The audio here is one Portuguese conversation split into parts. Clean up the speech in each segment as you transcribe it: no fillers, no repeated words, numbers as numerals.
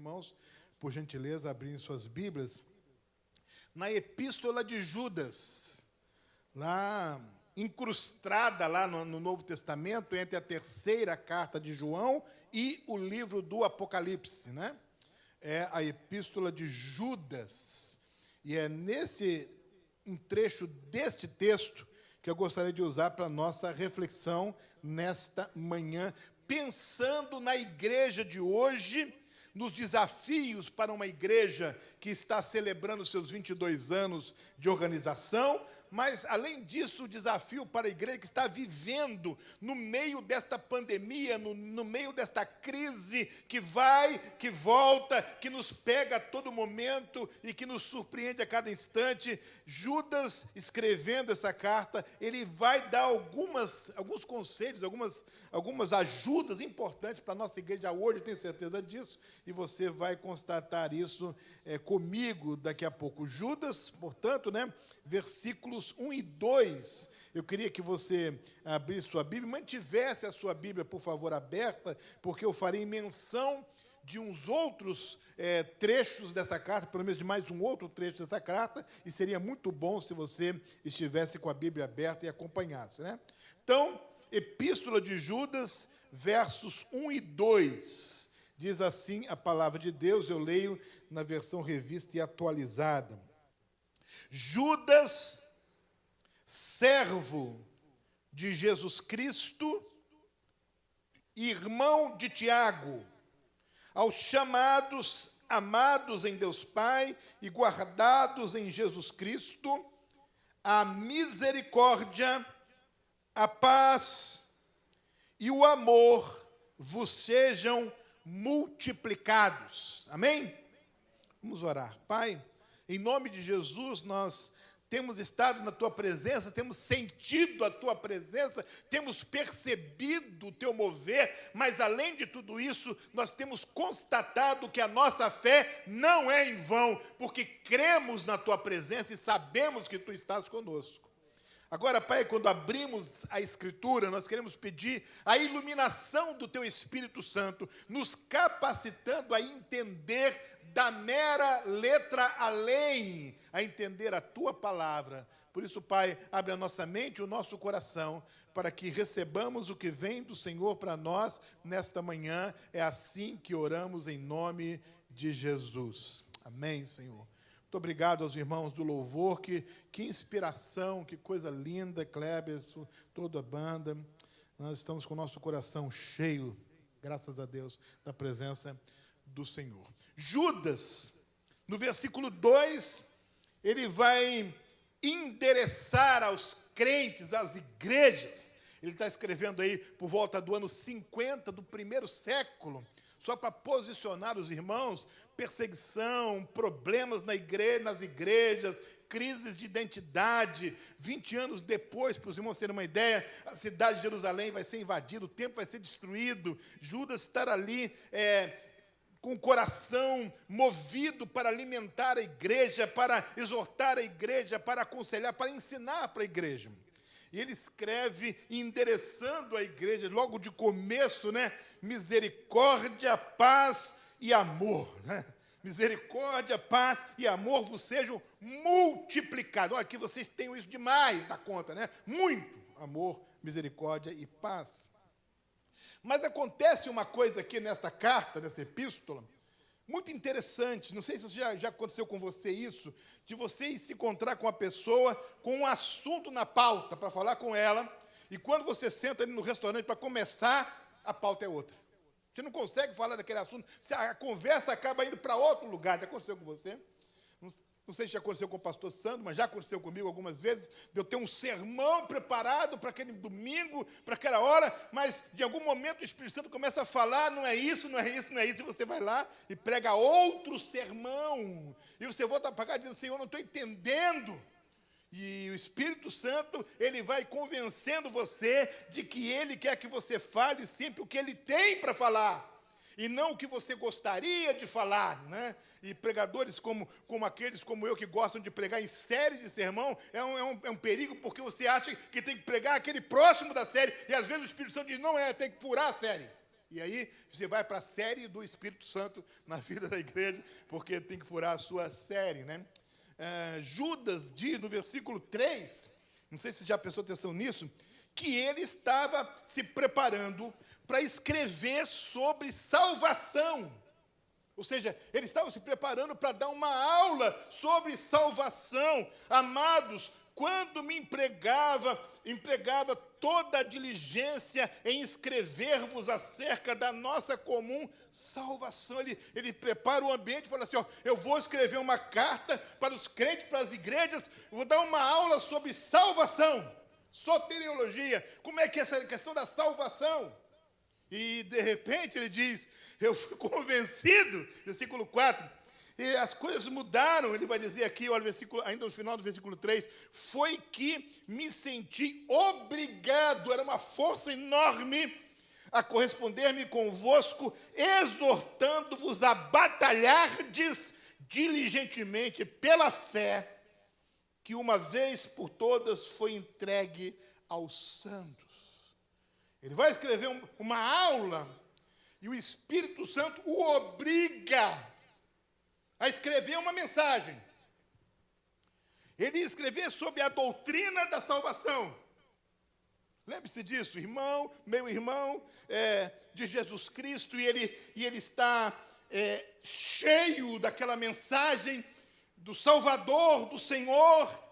irmãos, por gentileza, abrirem suas Bíblias na Epístola de Judas, lá incrustada lá no Novo Testamento, entre a terceira carta de João e o livro do Apocalipse, né? É a Epístola de Judas. E é um trecho deste texto que eu gostaria de usar para a nossa reflexão nesta manhã, pensando na igreja de hoje, nos desafios para uma igreja que está celebrando seus 22 anos de organização, mas, além disso, o desafio para a igreja que está vivendo no meio desta pandemia, no meio desta crise que vai, que volta, que nos pega a todo momento e que nos surpreende a cada instante. Judas, escrevendo essa carta, ele vai dar alguns conselhos, algumas ajudas importantes para a nossa igreja hoje, eu tenho certeza disso, e você vai constatar isso comigo daqui a pouco. Judas, portanto, né, versículos 1 e 2, eu queria que você abrisse sua Bíblia, mantivesse a sua Bíblia, por favor, aberta, porque eu farei menção de uns outros trechos dessa carta, pelo menos de mais um outro trecho dessa carta, e seria muito bom se você estivesse com a Bíblia aberta e acompanhasse, né? Então, Epístola de Judas, versos 1 e 2, diz assim a palavra de Deus, eu leio na versão revista e atualizada. Judas, servo de Jesus Cristo, irmão de Tiago, aos chamados, amados em Deus Pai e guardados em Jesus Cristo, a misericórdia, a paz e o amor vos sejam multiplicados. Amém? Vamos orar. Pai, em nome de Jesus, nós temos estado na Tua presença, temos sentido a Tua presença, temos percebido o Teu mover, mas além de tudo isso, nós temos constatado que a nossa fé não é em vão, porque cremos na Tua presença e sabemos que Tu estás conosco. Agora, Pai, quando abrimos a Escritura, nós queremos pedir a iluminação do Teu Espírito Santo, nos capacitando a entender da mera letra além, a entender a Tua palavra. Por isso, Pai, abre a nossa mente e o nosso coração, para que recebamos o que vem do Senhor para nós nesta manhã. É assim que oramos em nome de Jesus. Amém, Senhor. Muito obrigado aos irmãos do louvor, que inspiração, que coisa linda, Kleber, toda a banda. Nós estamos com o nosso coração cheio, graças a Deus, da presença do Senhor. Judas, no versículo 2, ele vai endereçar aos crentes, às igrejas. Ele está escrevendo aí por volta do ano 50 do primeiro século, só para posicionar os irmãos, perseguição, problemas nas igrejas, crises de identidade. 20 anos depois, para os irmãos terem uma ideia, a cidade de Jerusalém vai ser invadida, o templo vai ser destruído. Judas estará ali com o coração movido para alimentar a igreja, para exortar a igreja, para aconselhar, para ensinar para a igreja. E ele escreve endereçando a igreja, logo de começo, né? Misericórdia, paz e amor, né? Misericórdia, paz e amor vos sejam multiplicados. Olha, aqui vocês têm isso demais da conta, né? Muito amor, misericórdia e paz. Mas acontece uma coisa aqui nesta carta, nessa epístola, muito interessante. Não sei se já aconteceu com você isso, de você se encontrar com uma pessoa com um assunto na pauta para falar com ela, e quando você senta ali no restaurante para começar, a pauta é outra. Você não consegue falar daquele assunto, a conversa acaba indo para outro lugar. Já aconteceu com você? Não sei se já aconteceu com o pastor Sandro, mas já aconteceu comigo algumas vezes, de eu ter um sermão preparado para aquele domingo, para aquela hora, mas de algum momento o Espírito Santo começa a falar, não é isso, não é isso, não é isso, e você vai lá e prega outro sermão, e você volta para cá e diz, Senhor, não estou entendendo. E o Espírito Santo, ele vai convencendo você de que ele quer que você fale sempre o que ele tem para falar, e não o que você gostaria de falar, né? E pregadores como aqueles como eu, que gostam de pregar em série de sermão, é um perigo, porque você acha que tem que pregar aquele próximo da série, e às vezes o Espírito Santo diz, não tem que furar a série. E aí você vai para a série do Espírito Santo na vida da igreja, porque tem que furar a sua série, né? Judas diz no versículo 3, não sei se você já prestou atenção nisso, que ele estava se preparando para escrever sobre salvação. Ou seja, ele estava se preparando para dar uma aula sobre salvação. Amados, quando me empregava toda a diligência em escrever-vos acerca da nossa comum salvação. Ele prepara o ambiente e fala assim, eu vou escrever uma carta para os crentes, para as igrejas, vou dar uma aula sobre salvação, soteriologia, como é que é essa questão da salvação. E, de repente, ele diz, eu fui convencido, versículo 4, e as coisas mudaram, ele vai dizer aqui, olha, ainda no final do versículo 3, foi que me senti obrigado, era uma força enorme, a corresponder-me convosco, exortando-vos a batalhardes diligentemente pela fé, que uma vez por todas foi entregue aos santos. Ele vai escrever uma aula, e o Espírito Santo o obriga a escrever uma mensagem. Ele ia escrever sobre a doutrina da salvação. Lembre-se disso, irmão, meu irmão, de Jesus Cristo, e ele está cheio daquela mensagem do Salvador, do Senhor,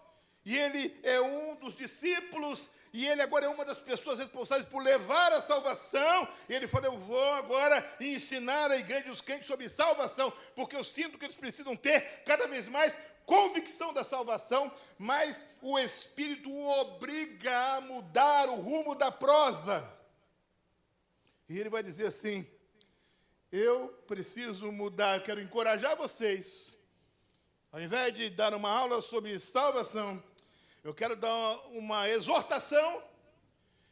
e ele é um dos discípulos, e ele agora é uma das pessoas responsáveis por levar a salvação. E ele falou, eu vou agora ensinar a igreja e os crentes sobre salvação, porque eu sinto que eles precisam ter cada vez mais convicção da salvação, mas o Espírito o obriga a mudar o rumo da prosa. E ele vai dizer assim, eu preciso mudar, eu quero encorajar vocês, ao invés de dar uma aula sobre salvação, eu quero dar uma exortação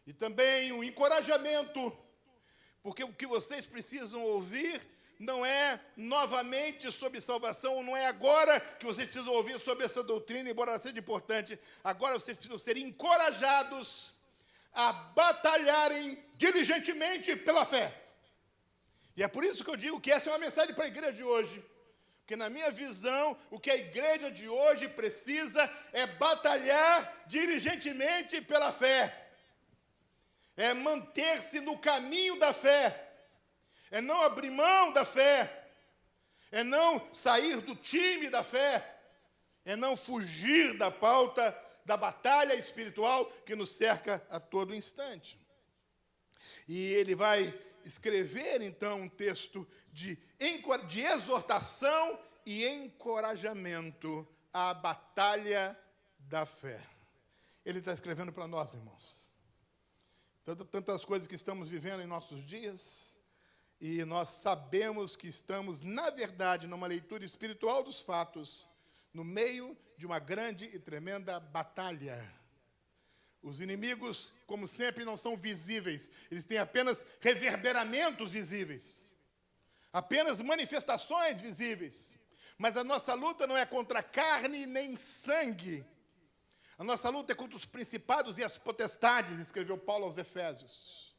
e também um encorajamento, porque o que vocês precisam ouvir não é novamente sobre salvação, não é agora que vocês precisam ouvir sobre essa doutrina, embora ela seja importante. Agora vocês precisam ser encorajados a batalharem diligentemente pela fé. E é por isso que eu digo que essa é uma mensagem para a igreja de hoje. Porque, na minha visão, o que a igreja de hoje precisa é batalhar diligentemente pela fé. É manter-se no caminho da fé. É não abrir mão da fé. É não sair do time da fé. É não fugir da pauta da batalha espiritual que nos cerca a todo instante. E ele vai escrever, então, um texto de exortação e encorajamento à batalha da fé. Ele está escrevendo para nós, irmãos. Tantas coisas que estamos vivendo em nossos dias, e nós sabemos que estamos, na verdade, numa leitura espiritual dos fatos, no meio de uma grande e tremenda batalha. Os inimigos, como sempre, não são visíveis. Eles têm apenas reverberamentos visíveis. Apenas manifestações visíveis. Mas a nossa luta não é contra carne nem sangue. A nossa luta é contra os principados e as potestades, escreveu Paulo aos Efésios.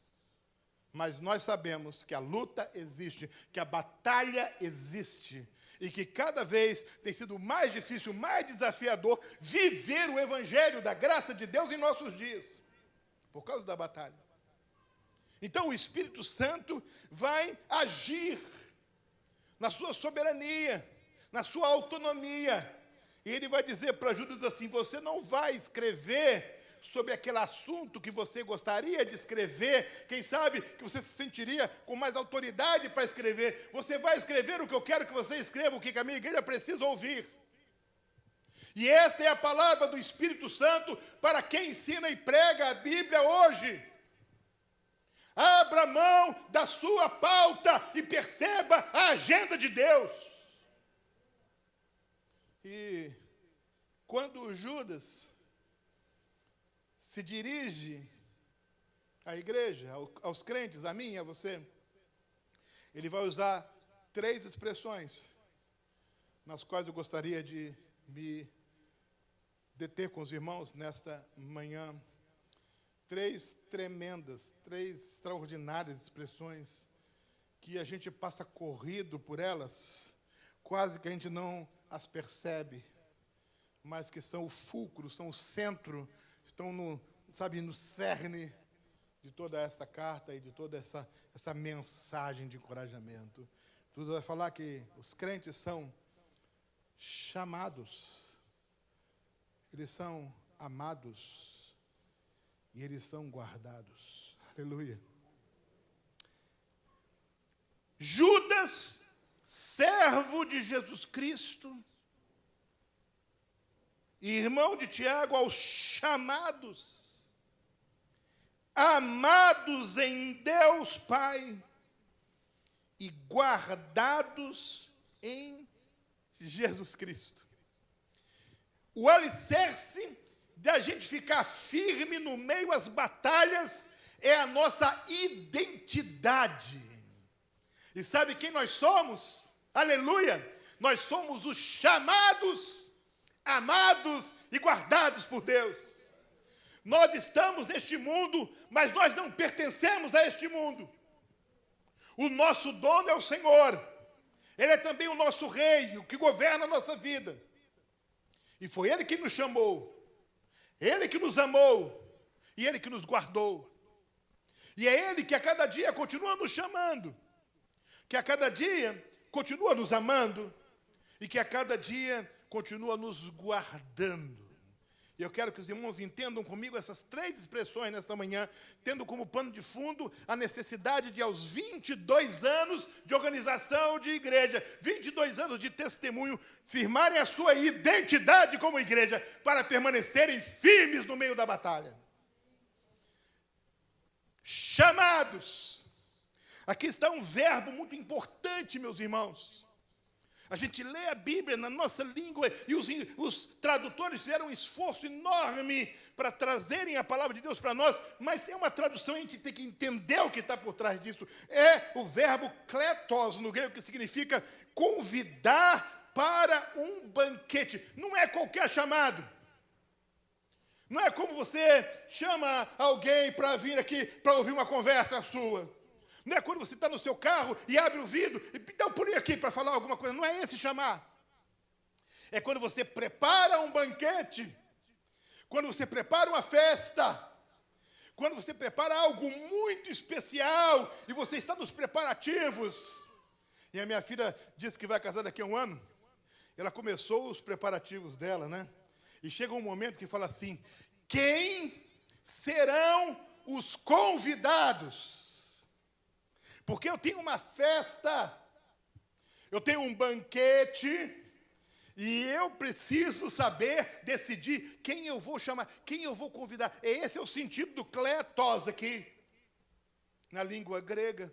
Mas nós sabemos que a luta existe, que a batalha existe. E que cada vez tem sido mais difícil, mais desafiador viver o evangelho da graça de Deus em nossos dias, por causa da batalha. Então o Espírito Santo vai agir na sua soberania, na sua autonomia. E ele vai dizer para Judas assim, você não vai escrever sobre aquele assunto que você gostaria de escrever, quem sabe que você se sentiria com mais autoridade para escrever. Você vai escrever o que eu quero que você escreva, o que a minha igreja precisa ouvir. E esta é a palavra do Espírito Santo para quem ensina e prega a Bíblia hoje. Abra mão da sua pauta e perceba a agenda de Deus. E quando Judas se dirige à igreja, aos crentes, a mim e a você, ele vai usar 3 expressões nas quais eu gostaria de me deter com os irmãos nesta manhã. 3 tremendas, 3 extraordinárias expressões que a gente passa corrido por elas, quase que a gente não as percebe, mas que são o fulcro, são o centro, estão no cerne de toda esta carta e de toda essa mensagem de encorajamento. Tudo vai falar que os crentes são chamados, eles são amados e eles são guardados. Aleluia. Judas, servo de Jesus Cristo, irmão de Tiago, aos chamados, amados em Deus Pai e guardados em Jesus Cristo. O alicerce da gente ficar firme no meio às batalhas é a nossa identidade. E sabe quem nós somos? Aleluia! Nós somos os chamados, amados e guardados por Deus. Nós estamos neste mundo, mas nós não pertencemos a este mundo. O nosso dono é o Senhor. Ele é também o nosso rei, o que governa a nossa vida. E foi Ele que nos chamou, Ele que nos amou e Ele que nos guardou. E é Ele que a cada dia continua nos chamando, que a cada dia continua nos amando e que a cada dia continua nos guardando. E eu quero que os irmãos entendam comigo essas três expressões nesta manhã, tendo como pano de fundo a necessidade de, aos 22 anos de organização de igreja, 22 anos de testemunho, firmarem a sua identidade como igreja, para permanecerem firmes no meio da batalha. Chamados. Aqui está um verbo muito importante, meus irmãos. A gente lê a Bíblia na nossa língua e os tradutores fizeram um esforço enorme para trazerem a palavra de Deus para nós, mas é uma tradução, a gente tem que entender o que está por trás disso. É o verbo kletos no grego, que significa convidar para um banquete. Não é qualquer chamado. Não é como você chama alguém para vir aqui para ouvir uma conversa sua. Não é quando você está no seu carro e abre o vidro e dá um pulinho aqui para falar alguma coisa. Não é esse chamar. É quando você prepara um banquete, quando você prepara uma festa, quando você prepara algo muito especial e você está nos preparativos. E a minha filha disse que vai casar daqui a um ano. Ela começou os preparativos dela, né? E chega um momento que fala assim: quem serão os convidados? Porque eu tenho uma festa, eu tenho um banquete, e eu preciso saber, decidir quem eu vou chamar, quem eu vou convidar. Esse é o sentido do kletos aqui, na língua grega.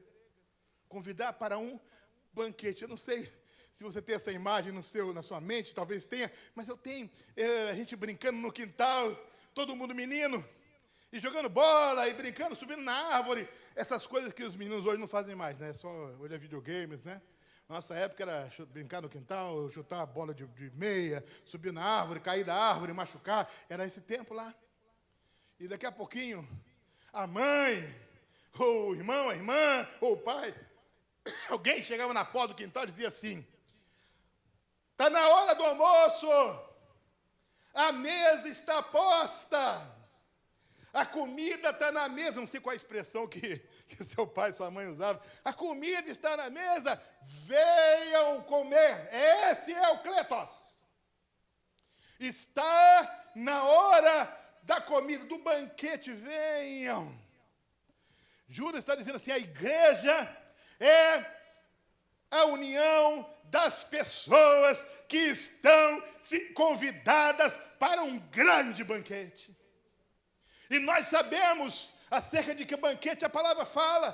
Convidar para um banquete. Eu não sei se você tem essa imagem na sua mente, talvez tenha, mas eu tenho, a gente brincando no quintal, todo mundo menino, e jogando bola, e brincando, subindo na árvore, essas coisas que os meninos hoje não fazem mais, né? Só hoje é videogames, né? Nossa época era brincar no quintal, chutar a bola de meia, subir na árvore, cair da árvore, machucar. Era esse tempo lá. E daqui a pouquinho, a mãe, ou o irmão, a irmã, ou o pai, alguém chegava na porta do quintal e dizia assim: está na hora do almoço, a mesa está posta. A comida está na mesa. Não sei qual a expressão que seu pai e sua mãe usavam. A comida está na mesa. Venham comer. Esse é o kletos. Está na hora da comida, do banquete. Venham. Judas está dizendo assim: a igreja é a união das pessoas que estão convidadas para um grande banquete. E nós sabemos acerca de que banquete a palavra fala.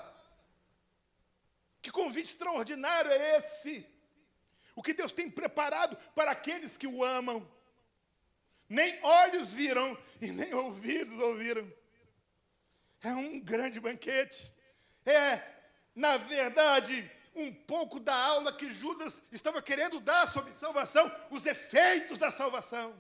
Que convite extraordinário é esse? O que Deus tem preparado para aqueles que o amam. Nem olhos viram e nem ouvidos ouviram. É um grande banquete. É, na verdade, um pouco da aula que Judas estava querendo dar sobre salvação, os efeitos da salvação.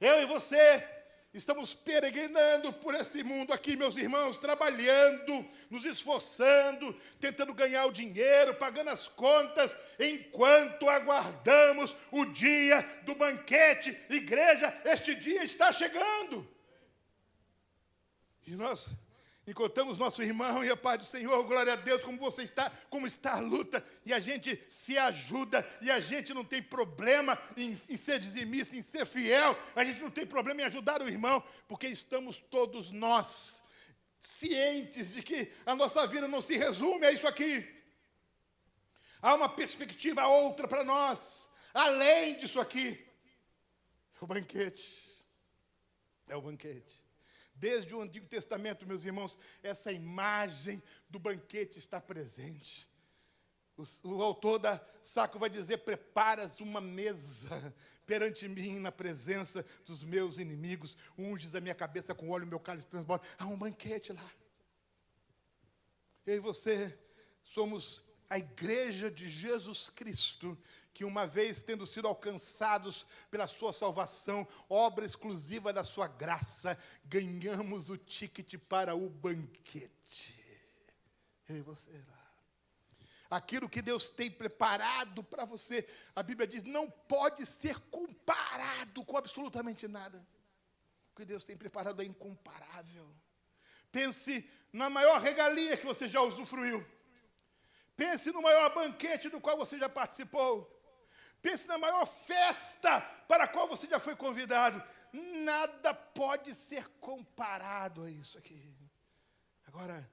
Eu e você Estamos peregrinando por esse mundo aqui, meus irmãos, trabalhando, nos esforçando, tentando ganhar o dinheiro, pagando as contas, enquanto aguardamos o dia do banquete. Igreja, este dia está chegando. E nós encontramos nosso irmão e a paz do Senhor, glória a Deus, como você está, como está a luta, e a gente se ajuda, e a gente não tem problema em ser dizimista, em ser fiel, a gente não tem problema em ajudar o irmão, porque estamos todos nós cientes de que a nossa vida não se resume a isso aqui. Há uma perspectiva outra para nós, além disso aqui. É o banquete. É o banquete. Desde o Antigo Testamento, meus irmãos, essa imagem do banquete está presente. O autor da Saco vai dizer: preparas uma mesa perante mim na presença dos meus inimigos, unges a minha cabeça com óleo, meu cálice transborda. Há um banquete lá. Eu e você somos a igreja de Jesus Cristo, que uma vez tendo sido alcançados pela sua salvação, obra exclusiva da sua graça, ganhamos o ticket para o banquete. Eu e você lá. Aquilo que Deus tem preparado para você, a Bíblia diz, não pode ser comparado com absolutamente nada. O que Deus tem preparado é incomparável. Pense na maior regalia que você já usufruiu. Pense no maior banquete do qual você já participou. Pense na maior festa para a qual você já foi convidado. Nada pode ser comparado a isso aqui. Agora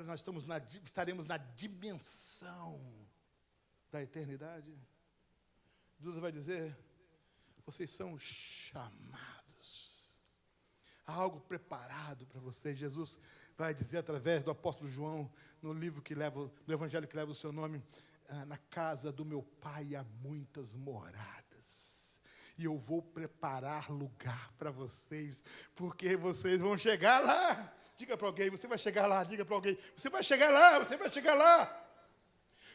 nós estaremos na dimensão da eternidade. Jesus vai dizer: vocês são chamados. Há algo preparado para vocês. Jesus vai dizer através do apóstolo João, no evangelho que leva o seu nome: na casa do meu pai há muitas moradas, e eu vou preparar lugar para vocês, porque vocês vão chegar lá. Diga para alguém: você vai chegar lá. Diga para alguém: você vai chegar lá, você vai chegar lá.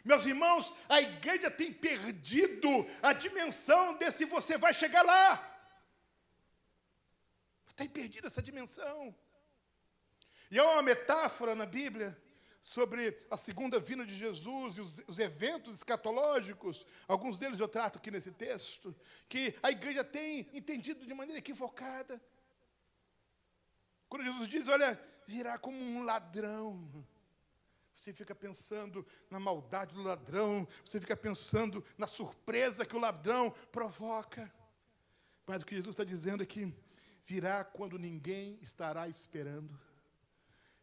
Meus irmãos, a igreja tem perdido a dimensão desse você vai chegar lá. Tem perdido essa dimensão. E há uma metáfora na Bíblia sobre a segunda vinda de Jesus e os eventos escatológicos. Alguns deles eu trato aqui nesse texto, que a igreja tem entendido de maneira equivocada. Quando Jesus diz: olha, virá como um ladrão. Você fica pensando na maldade do ladrão, você fica pensando na surpresa que o ladrão provoca. Mas o que Jesus está dizendo é que virá quando ninguém estará esperando.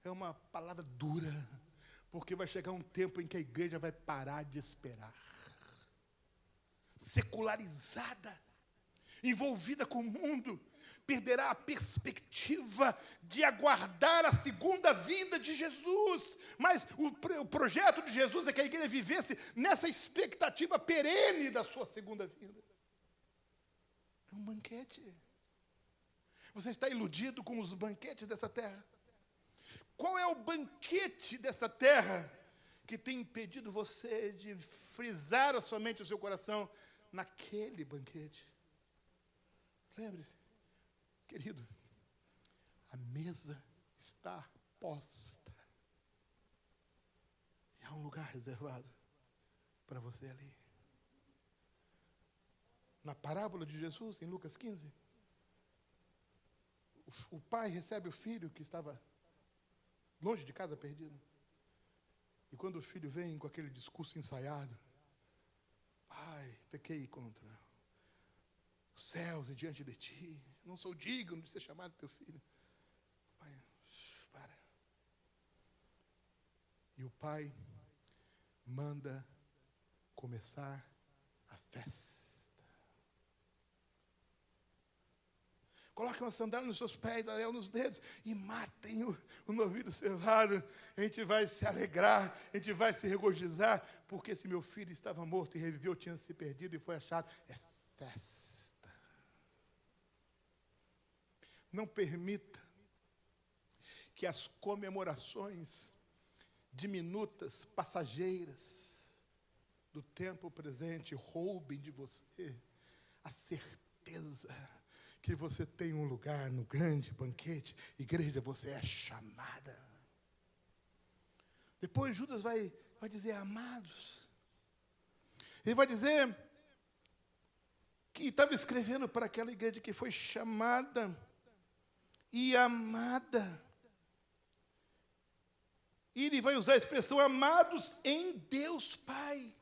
É uma palavra dura, porque vai chegar um tempo em que a igreja vai parar de esperar. Secularizada, envolvida com o mundo, perderá a perspectiva de aguardar a segunda vinda de Jesus. Mas o projeto de Jesus é que a igreja vivesse nessa expectativa perene da sua segunda vinda. É um banquete. Você está iludido com os banquetes dessa terra? Qual é o banquete dessa terra que tem impedido você de frisar a sua mente e o seu coração naquele banquete? Lembre-se, querido, a mesa está posta. E há um lugar reservado para você ali. Na parábola de Jesus, em Lucas 15, o pai recebe o filho que estava longe de casa, perdido. E quando o filho vem com aquele discurso ensaiado: pai, pequei contra os céus e diante de ti, não sou digno de ser chamado teu filho. Pai, para. E o pai manda começar a festa. Coloquem uma sandália nos seus pés, anel nos dedos, e matem o novilho cevado. A gente vai se alegrar, a gente vai se regozijar, porque esse meu filho estava morto e reviveu, tinha se perdido e foi achado. É festa. Não permita que as comemorações diminutas, passageiras do tempo presente roubem de você a certeza que você tem um lugar no grande banquete. Igreja, você é chamada. Depois Judas vai dizer, amados. Ele vai dizer que estava escrevendo para aquela igreja que foi chamada e amada. E ele vai usar a expressão amados em Deus Pai.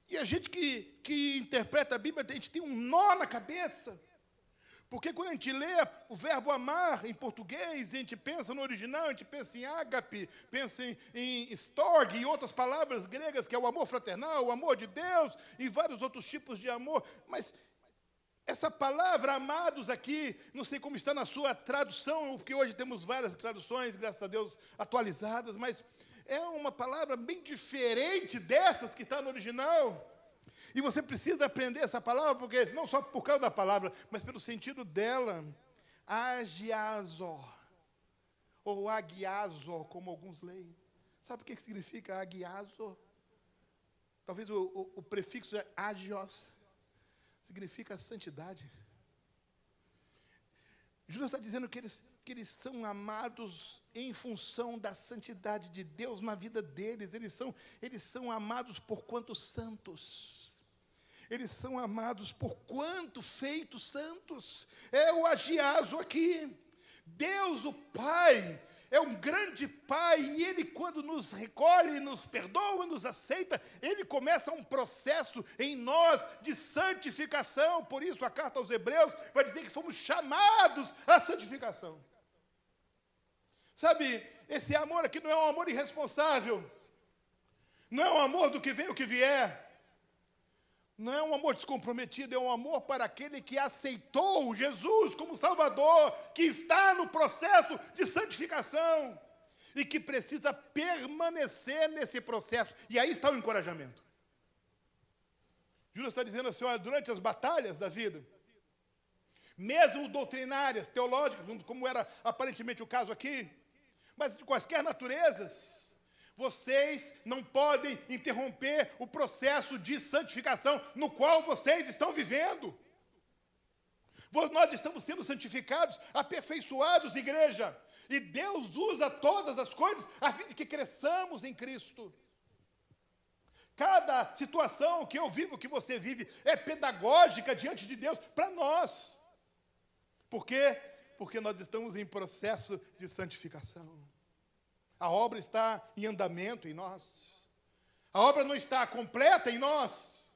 E a gente que interpreta a Bíblia, a gente tem um nó na cabeça. Porque quando a gente lê o verbo amar em português, a gente pensa no original, a gente pensa em ágape, pensa em storge e outras palavras gregas, que é o amor fraternal, o amor de Deus e vários outros tipos de amor. Mas essa palavra amados aqui, não sei como está na sua tradução, porque hoje temos várias traduções, graças a Deus, atualizadas, mas é uma palavra bem diferente dessas que está no original. E você precisa aprender essa palavra, porque não só por causa da palavra, mas pelo sentido dela. Agiazo, ou agiazo, como alguns leem. Sabe o que significa agiazo? Talvez o prefixo é agios, significa santidade. Judas está dizendo que eles são amados em função da santidade de Deus na vida deles. Eles são amados por quanto santos. Eles são amados por quanto feitos santos. É o agiazo aqui. Deus, o Pai, é um grande Pai, e Ele, quando nos recolhe, nos perdoa, nos aceita, Ele começa um processo em nós de santificação. Por isso, a carta aos Hebreus vai dizer que fomos chamados à santificação. Sabe, esse amor aqui não é um amor irresponsável, não é um amor do que vem o que vier, não é um amor descomprometido, é um amor para aquele que aceitou Jesus como Salvador, que está no processo de santificação e que precisa permanecer nesse processo. E aí está o encorajamento. Judas está dizendo assim, olha, durante as batalhas da vida, mesmo doutrinárias, teológicas, como era aparentemente o caso aqui, mas de quaisquer naturezas, vocês não podem interromper o processo de santificação no qual vocês estão vivendo. Nós estamos sendo santificados, aperfeiçoados, igreja. E Deus usa todas as coisas a fim de que cresçamos em Cristo. Cada situação que eu vivo, que você vive, é pedagógica diante de Deus para nós. Por quê? Porque nós estamos em processo de santificação. A obra está em andamento em nós. A obra não está completa em nós.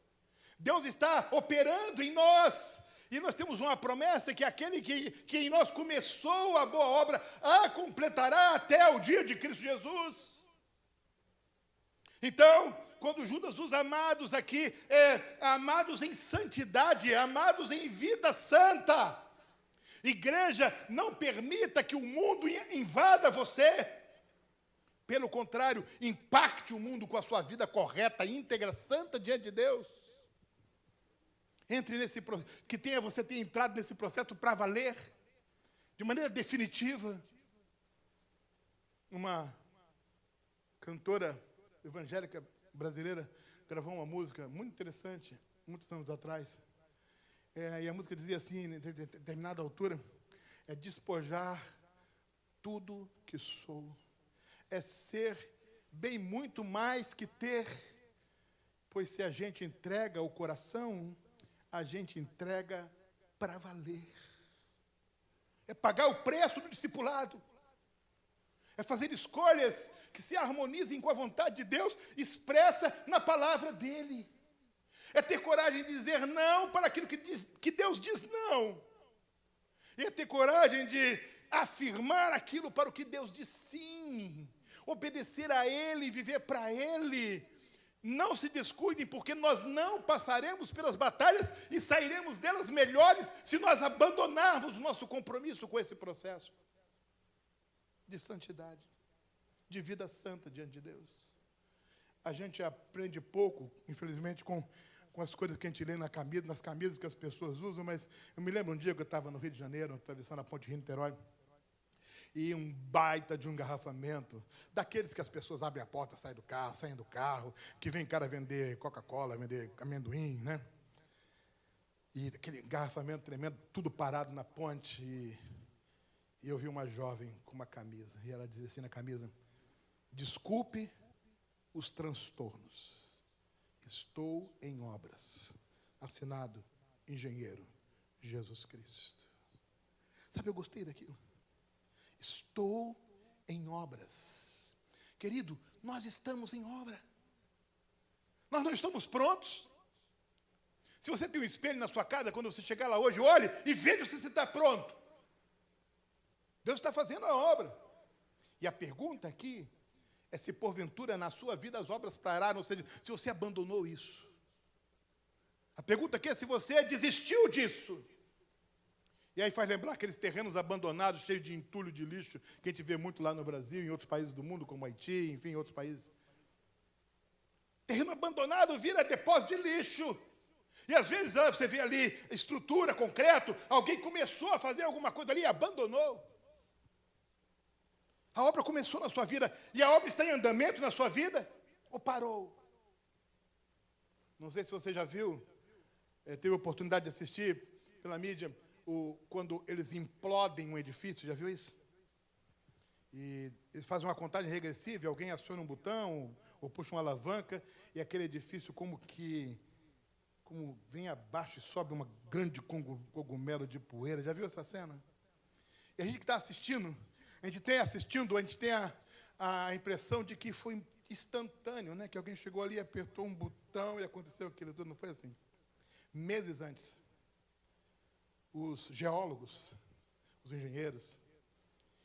Deus está operando em nós. E nós temos uma promessa que aquele que em nós começou a boa obra, a completará até o dia de Cristo Jesus. Então, quando Judas usa amados aqui, amados em santidade, amados em vida santa. Igreja, não permita que o mundo invada você. Pelo contrário, impacte o mundo com a sua vida correta, íntegra, santa diante de Deus. Entre nesse processo, você tenha entrado nesse processo para valer, de maneira definitiva. Uma cantora evangélica brasileira gravou uma música muito interessante, muitos anos atrás. E a música dizia assim, em determinada altura, é despojar tudo que sou. É ser bem muito mais que ter, pois se a gente entrega o coração, a gente entrega para valer. É pagar o preço do discipulado. É fazer escolhas que se harmonizem com a vontade de Deus, expressa na palavra dEle. É ter coragem de dizer não para aquilo que Deus diz não. E é ter coragem de afirmar aquilo para o que Deus diz sim. Obedecer a Ele, viver para Ele. Não se descuidem, porque nós não passaremos pelas batalhas e sairemos delas melhores se nós abandonarmos o nosso compromisso com esse processo de santidade, de vida santa diante de Deus. A gente aprende pouco, infelizmente, com as coisas que a gente lê nas camisas que as pessoas usam, mas eu me lembro um dia que eu estava no Rio de Janeiro, atravessando a ponte Rio-Niterói, e um baita de um engarrafamento, daqueles que as pessoas abrem a porta, saem do carro, que vem cara vender Coca-Cola, vender amendoim, né? E aquele engarrafamento tremendo, tudo parado na ponte. E eu vi uma jovem com uma camisa. E ela dizia assim na camisa: desculpe os transtornos. Estou em obras. Assinado, engenheiro Jesus Cristo. Sabe, eu gostei daquilo. Estou em obras. Querido, nós estamos em obra. Nós não estamos prontos. Se você tem um espelho na sua casa, quando você chegar lá hoje, olhe e veja se você está pronto. Deus está fazendo a obra. E a pergunta aqui é se porventura na sua vida as obras pararam, ou seja, se você abandonou isso. A pergunta aqui é se você desistiu disso. E aí faz lembrar aqueles terrenos abandonados, cheios de entulho, de lixo, que a gente vê muito lá no Brasil, em outros países do mundo, como Haiti, enfim, em outros países. Terreno abandonado vira depósito de lixo. E às vezes você vê ali estrutura, concreto, alguém começou a fazer alguma coisa ali e abandonou. A obra começou na sua vida e a obra está em andamento na sua vida ou parou? Não sei se você já viu, teve a oportunidade de assistir pela mídia, quando eles implodem um edifício, já viu isso? E eles fazem uma contagem regressiva, alguém aciona um botão ou puxa uma alavanca e aquele edifício como vem abaixo e sobe uma grande cogumelo de poeira. Já viu essa cena? E a gente que está assistindo, a gente tem a impressão de que foi instantâneo, né? Que alguém chegou ali, apertou um botão e aconteceu aquilo tudo. Não foi assim. Meses antes, os geólogos, os engenheiros,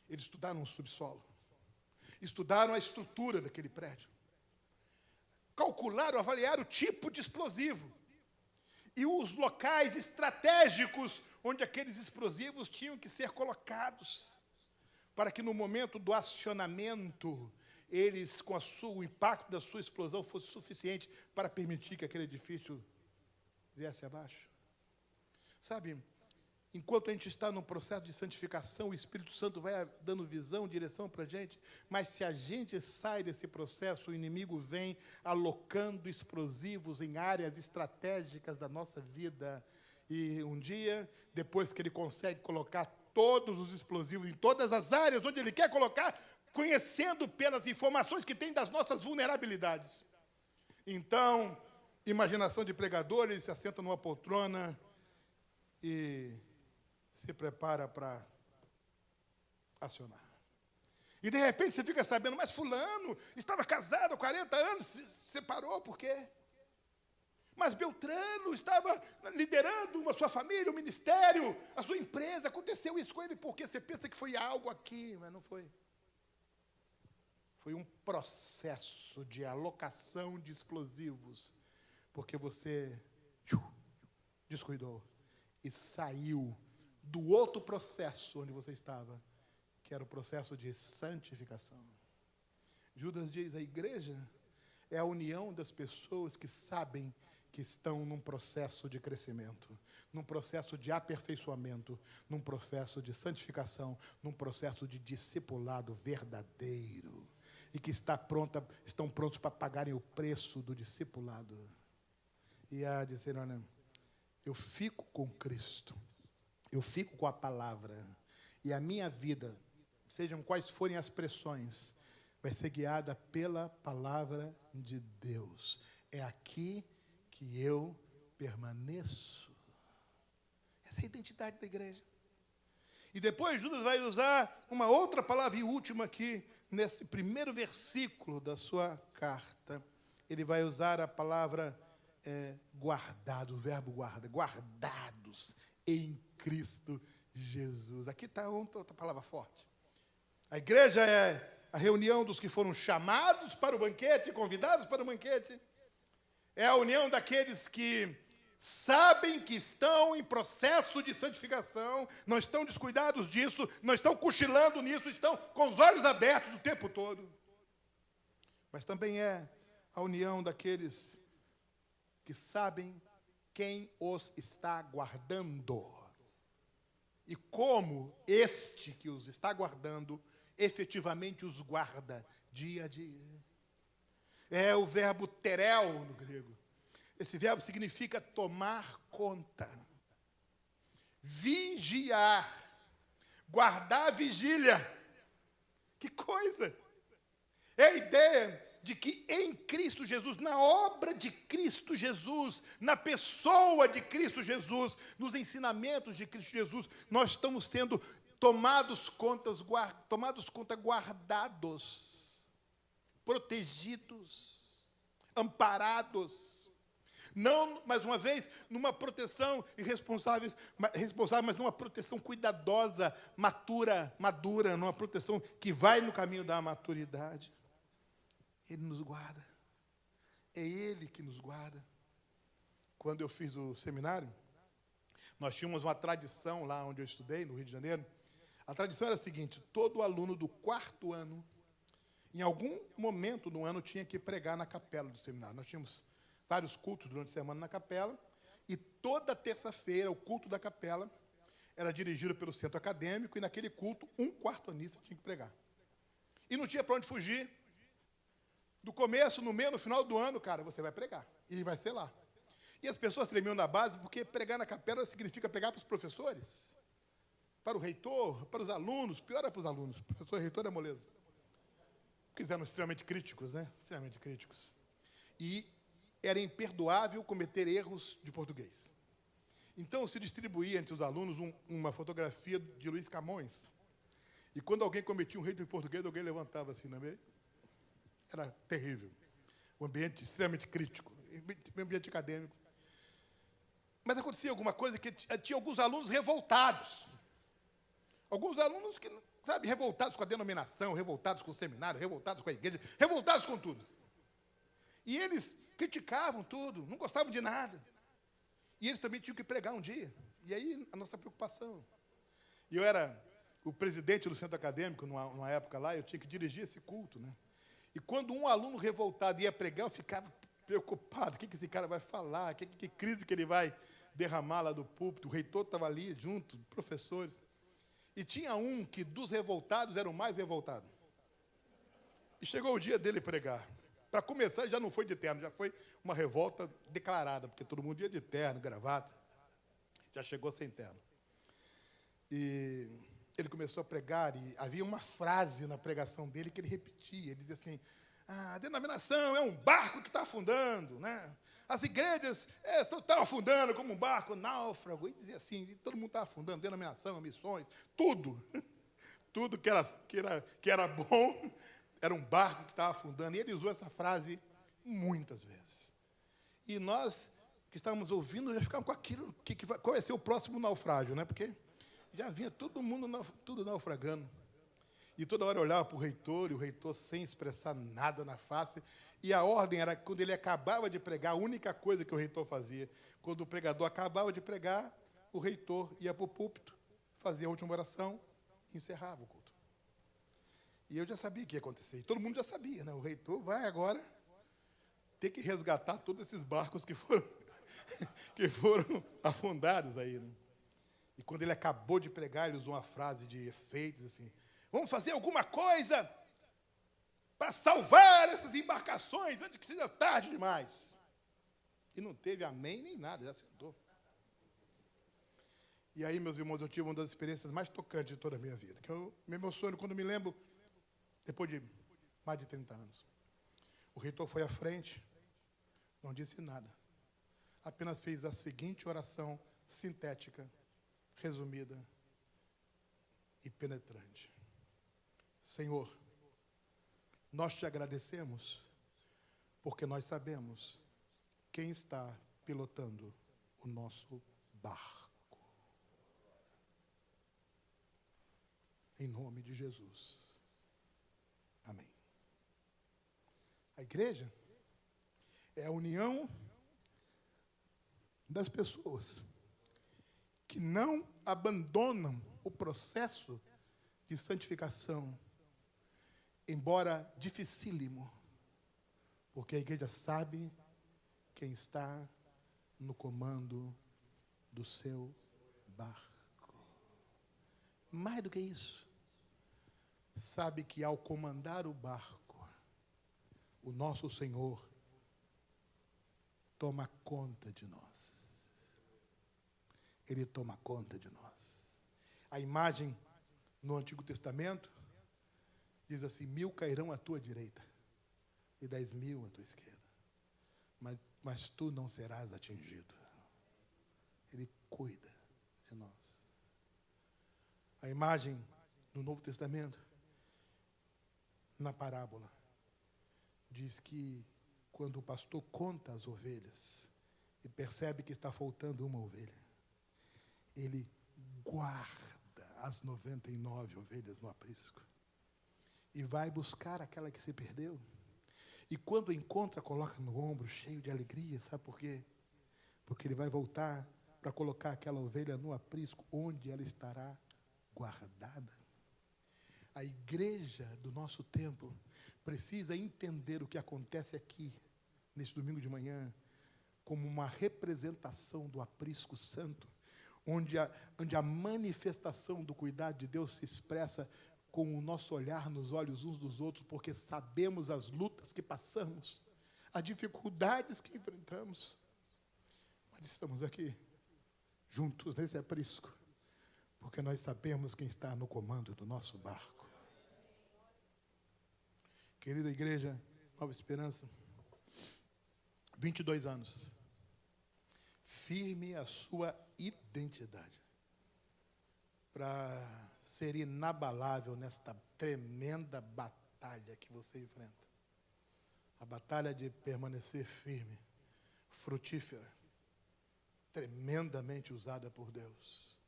eles estudaram o subsolo, estudaram a estrutura daquele prédio, calcularam, avaliaram o tipo de explosivo e os locais estratégicos onde aqueles explosivos tinham que ser colocados, para que no momento do acionamento, eles, o impacto da sua explosão fosse suficiente para permitir que aquele edifício viesse abaixo. Sabe, enquanto a gente está no processo de santificação, o Espírito Santo vai dando visão, direção para a gente, mas se a gente sai desse processo, o inimigo vem alocando explosivos em áreas estratégicas da nossa vida. E um dia, depois que ele consegue colocar todos os explosivos em todas as áreas onde ele quer colocar, conhecendo pelas informações que tem das nossas vulnerabilidades. Então, imaginação de pregador, ele se assenta numa poltrona e se prepara para acionar. E de repente você fica sabendo, mas fulano estava casado há 40 anos, se separou, por quê? Mas Beltrano estava liderando a sua família, o ministério, a sua empresa, aconteceu isso com ele, porque você pensa que foi algo aqui, mas não foi. Foi um processo de alocação de explosivos, porque você descuidou e saiu do outro processo onde você estava, que era o processo de santificação. Judas diz, a igreja é a união das pessoas que sabem que estão num processo de crescimento, num processo de aperfeiçoamento, num processo de santificação, num processo de discipulado verdadeiro, e que estão prontos para pagarem o preço do discipulado. E a dizer, olha, eu fico com Cristo, eu fico com a palavra, e a minha vida, sejam quais forem as pressões, vai ser guiada pela palavra de Deus. É aqui que eu permaneço. Essa é a identidade da igreja. E depois Judas vai usar uma outra palavra, e última aqui, nesse primeiro versículo da sua carta. Ele vai usar a palavra guardado, o verbo guarda, guardados em Cristo Jesus. Aqui está outra palavra forte. A igreja é a reunião dos que foram chamados para o banquete, convidados para o banquete. É a união daqueles que sabem que estão em processo de santificação, não estão descuidados disso, não estão cochilando nisso, estão com os olhos abertos o tempo todo. Mas também é a união daqueles que sabem quem os está guardando e como este que os está guardando efetivamente os guarda dia a dia. É o verbo terel no grego. Esse verbo significa tomar conta. Vigiar. Guardar a vigília. Que coisa! É a ideia de que em Cristo Jesus, na obra de Cristo Jesus, na pessoa de Cristo Jesus, nos ensinamentos de Cristo Jesus, nós estamos sendo tomados conta, guardados, protegidos, amparados. Não, mais uma vez, numa proteção irresponsável, mas numa proteção cuidadosa, madura, numa proteção que vai no caminho da maturidade. Ele nos guarda. É Ele que nos guarda. Quando eu fiz o seminário, nós tínhamos uma tradição lá onde eu estudei, no Rio de Janeiro. A tradição era a seguinte: todo aluno do 4º ano, em algum momento no ano, tinha que pregar na capela do seminário. Nós tínhamos vários cultos durante a semana na capela, e toda terça-feira o culto da capela era dirigido pelo centro acadêmico, e naquele culto, um 4º-anista tinha que pregar. E não tinha para onde fugir. Do começo, no meio, no final do ano, cara, você vai pregar. E vai ser lá. E as pessoas tremiam na base, porque pregar na capela significa pregar para os professores, para o reitor, para os alunos. Pior é para os alunos. Professor e reitor é moleza. Porque eles eram extremamente críticos, né? Extremamente críticos. E era imperdoável cometer erros de português. Então, se distribuía entre os alunos uma fotografia de Luiz Camões. E quando alguém cometia um erro de português, alguém levantava assim, não é? Era terrível. Um ambiente extremamente crítico, um ambiente acadêmico. Mas acontecia alguma coisa que tinha alguns alunos revoltados. Alguns alunos que, sabe, revoltados com a denominação, revoltados com o seminário, revoltados com a igreja, revoltados com tudo. E eles criticavam tudo, não gostavam de nada. E eles também tinham que pregar um dia. E aí a nossa preocupação. E eu era o presidente do centro acadêmico, numa época lá, eu tinha que dirigir esse culto, né? E quando um aluno revoltado ia pregar, eu ficava preocupado. O que esse cara vai falar? Que crise que ele vai derramar lá do púlpito? O reitor estava ali junto, professores. E tinha um que dos revoltados era o mais revoltado. E chegou o dia dele pregar. Para começar, já não foi de terno, já foi uma revolta declarada, porque todo mundo ia de terno, gravata. Já chegou sem terno. E ele começou a pregar, e havia uma frase na pregação dele que ele repetia. Ele dizia assim: a denominação é um barco que está afundando, né? As igrejas estão afundando como um barco náufrago. E dizia assim, e todo mundo está afundando, denominação, missões, tudo. Tudo que era bom era um barco que estava afundando. E ele usou essa frase muitas vezes. E nós que estávamos ouvindo já ficávamos com aquilo, qual vai ser o próximo naufrágio, né? Porque já vinha todo mundo, tudo naufragando. E toda hora eu olhava para o reitor, e o reitor sem expressar nada na face. E a ordem era, quando ele acabava de pregar, a única coisa que o reitor fazia, quando o pregador acabava de pregar, o reitor ia para o púlpito, fazia a última oração e encerrava o culto. E eu já sabia o que ia acontecer. E todo mundo já sabia, né? O reitor vai agora ter que resgatar todos esses barcos que foram afundados aí, né? E quando ele acabou de pregar, ele usou uma frase de efeitos assim: vamos fazer alguma coisa para salvar essas embarcações antes que seja tarde demais. E não teve amém nem nada, já sentou. E aí, meus irmãos, eu tive uma das experiências mais tocantes de toda a minha vida. Que eu me emociono quando me lembro, depois de mais de 30 anos. O reitor foi à frente, não disse nada. Apenas fez a seguinte oração sintética, resumida e penetrante: Senhor, nós te agradecemos porque nós sabemos quem está pilotando o nosso barco. Em nome de Jesus. Amém. A igreja é a união das pessoas que não abandonam o processo de santificação, embora dificílimo, porque a igreja sabe quem está no comando do seu barco. Mais do que isso, sabe que ao comandar o barco, o nosso Senhor toma conta de nós. Ele toma conta de nós. A imagem no Antigo Testamento diz assim: 1000 cairão à tua direita e 10.000 à tua esquerda, mas tu não serás atingido. Ele cuida de nós. A imagem no Novo Testamento, na parábola, diz que quando o pastor conta as ovelhas e percebe que está faltando uma ovelha, ele guarda as 99 ovelhas no aprisco e vai buscar aquela que se perdeu. E quando encontra, coloca no ombro, cheio de alegria. Sabe por quê? Porque ele vai voltar para colocar aquela ovelha no aprisco, onde ela estará guardada. A igreja do nosso tempo precisa entender o que acontece aqui, neste domingo de manhã, como uma representação do aprisco santo, onde a manifestação do cuidado de Deus se expressa com o nosso olhar nos olhos uns dos outros, porque sabemos as lutas que passamos, as dificuldades que enfrentamos, mas estamos aqui, juntos nesse aprisco, porque nós sabemos quem está no comando do nosso barco. Querida igreja, Nova Esperança, 22 anos, firme a sua identidade, para ser inabalável nesta tremenda batalha que você enfrenta. A batalha de permanecer firme, frutífera, tremendamente usada por Deus,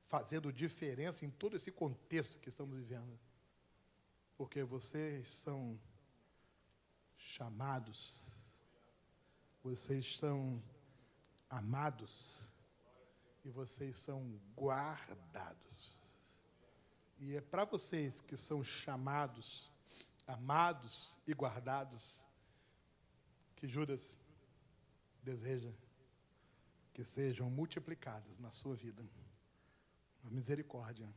fazendo diferença em todo esse contexto que estamos vivendo. Porque vocês são chamados, vocês são amados e vocês são guardados. E é para vocês que são chamados, amados e guardados que Judas deseja que sejam multiplicadas na sua vida a misericórdia,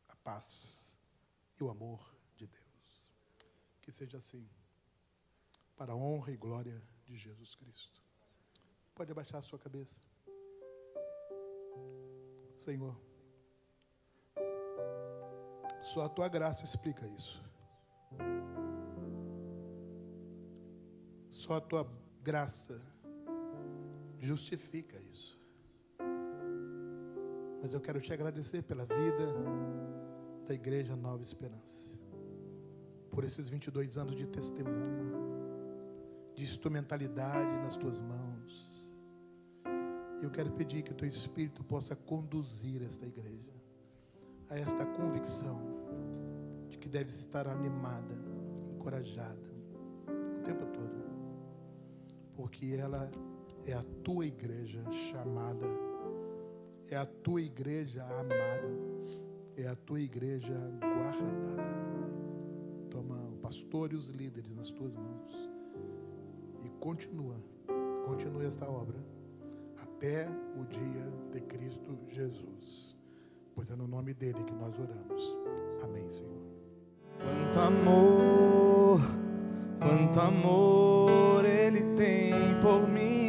a paz e o amor de Deus. Que seja assim, para a honra e glória de Jesus Cristo. Pode abaixar a sua cabeça. Senhor, só a tua graça explica isso. Só a tua graça justifica isso. Mas eu quero te agradecer pela vida da Igreja Nova Esperança, por esses 22 anos de testemunho, de instrumentalidade nas tuas mãos. Eu quero pedir que o teu Espírito possa conduzir esta igreja a esta convicção de que deve estar animada, encorajada o tempo todo, porque ela é a tua igreja chamada, é a tua igreja amada, é a tua igreja guardada. Toma o pastor e os líderes nas tuas mãos e continua esta obra até o dia de Cristo Jesus, pois é no nome dele que nós oramos. Amém, Senhor. Quanto amor Ele tem por mim.